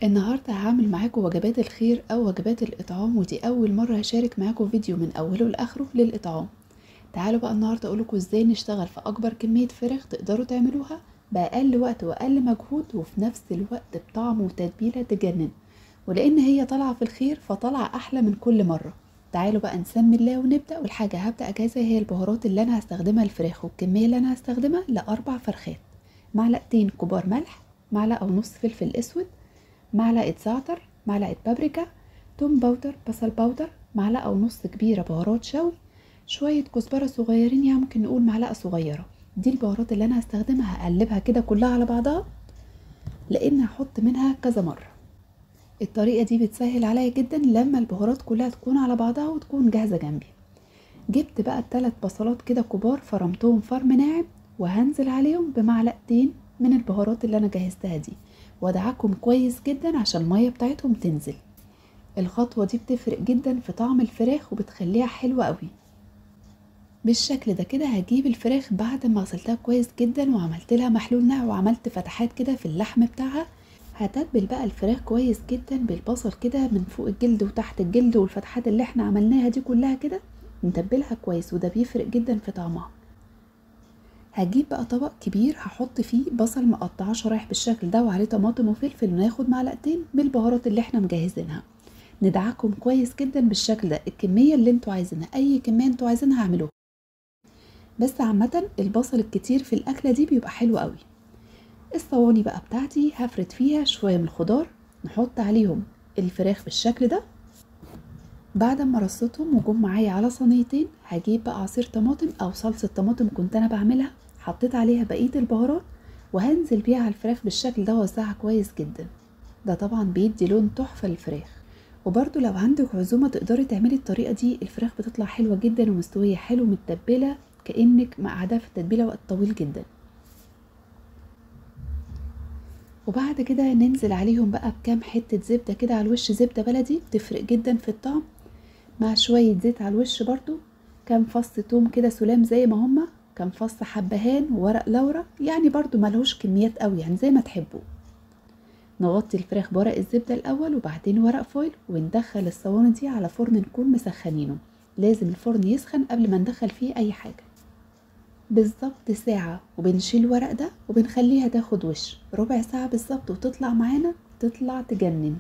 النهاردة هعمل معاكم وجبات الخير أو وجبات الإطعام، ودي أول مرة هشارك معاكم فيديو من أوله لآخره للإطعام. تعالوا بقى النهاردة أقولكم إزاي نشتغل في أكبر كمية فراخ تقدروا تعملوها بأقل وقت وأقل مجهود، وفي نفس الوقت بطعم وتتبيلة تجنن. ولأن هي طالعة في الخير فطالعة أحلى من كل مرة. تعالوا بقى نسمي الله ونبدأ. والحاجة هبدأ أجهزها هي البهارات اللي أنا هستخدمها الفراخ، والكمية اللي أنا هستخدمها ل4 فرخات. معلقتين كبار ملح، معلقة ونص فلفل أسود، معلقة زعتر، معلقة بابريكا، توم باودر، بصل باودر، معلقة ونص كبيرة بهارات شوي، شوية كزبرة صغيرين، يعني ممكن نقول معلقة صغيرة. دي البهارات اللي انا هستخدمها. هقلبها كده كلها على بعضها لان هحط منها كذا مرة. الطريقة دي بتسهل عليا جدا لما البهارات كلها تكون على بعضها وتكون جاهزة جنبي. جبت بقى 3 بصلات كده كبار، فرمتهم فرم ناعم، وهنزل عليهم بمعلقتين من البهارات اللي انا جهزتها دي، وادعكهم كويس جدا عشان المية بتاعتهم تنزل. الخطوة دي بتفرق جدا في طعم الفراخ وبتخليها حلوة قوي. بالشكل ده كده هجيب الفراخ بعد ما غسلتها كويس جدا وعملت لها محلول نقع وعملت فتحات كده في اللحم بتاعها. هتبل بقى الفراخ كويس جدا بالبصل كده من فوق الجلد وتحت الجلد، والفتحات اللي احنا عملناها دي كلها كده نتبلها كويس، وده بيفرق جدا في طعمها. هجيب بقى طبق كبير هحط فيه بصل مقطعه شرايح بالشكل ده، وعليه طماطم وفلفل، وناخد معلقتين بالبهارات اللي احنا مجهزينها. ندعكم كويس جدا بالشكل ده. الكميه اللي انتوا عايزينها، اي كميه انتوا عايزينها اعملوها، بس عامه البصل الكتير في الاكله دي بيبقى حلو قوي. الصواني بقى بتاعتي هفرد فيها شويه من الخضار، نحط عليهم الفراخ بالشكل ده. بعد ما رصيتهم وجم معايا على صينيتين، هجيب بقى عصير طماطم او صلصه طماطم كنت انا بعملها، حطيت عليها بقيه البهارات، وهنزل بيها على الفراخ بالشكل ده ووزعها كويس جدا. ده طبعا بيدي لون تحفه للفراخ. وبرده لو عندك عزومه تقدري تعملي الطريقه دي، الفراخ بتطلع حلوه جدا ومستويه حلو متبله، كانك مقعدها في التتبيله وقت طويل جدا. وبعد كده ننزل عليهم بقى بكام حته زبده كده على الوش، زبده بلدي بتفرق جدا في الطعم، مع شوية زيت على الوش برضو، كام فص توم كده سلام زي ما هما، كام فص حبهان وورق لورا، يعني برضو ملهوش كميات قوي، يعني زي ما تحبوا. نغطي الفراخ بورق الزبدة الأول وبعدين ورق فويل، وندخل الصواني دي على فرن نكون مسخنينه. لازم الفرن يسخن قبل ما ندخل فيه أي حاجة. بالظبط ساعة، وبنشيل الورق ده وبنخليها تاخد وش ربع ساعة بالظبط، وتطلع معانا تطلع تجنن.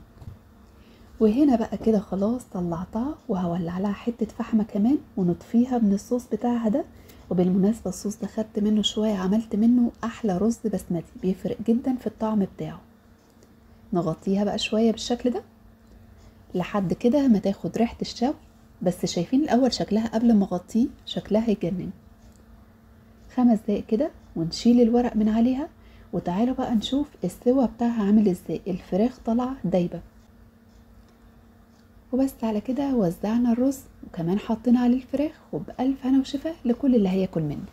وهنا بقى كده خلاص طلعتها، وهولع لها حتة فحمة كمان ونطفيها من الصوص بتاعها ده. وبالمناسبة الصوص ده خدت منه شوية، عملت منه أحلى رز بسمتي، بيفرق جدا في الطعم بتاعه. نغطيها بقى شوية بالشكل ده لحد كده ما تاخد ريحة الشوي. بس شايفين الأول شكلها قبل ما اغطيه شكلها يجنن. 5 دقايق كده ونشيل الورق من عليها. وتعالوا بقى نشوف السوا بتاعها عامل ازاي. الفراخ طالعة دايبة. وبس على كده وزعنا الرز وكمان حطينا عليه الفراخ، وبألف هنا وشفا لكل اللي هياكل منه.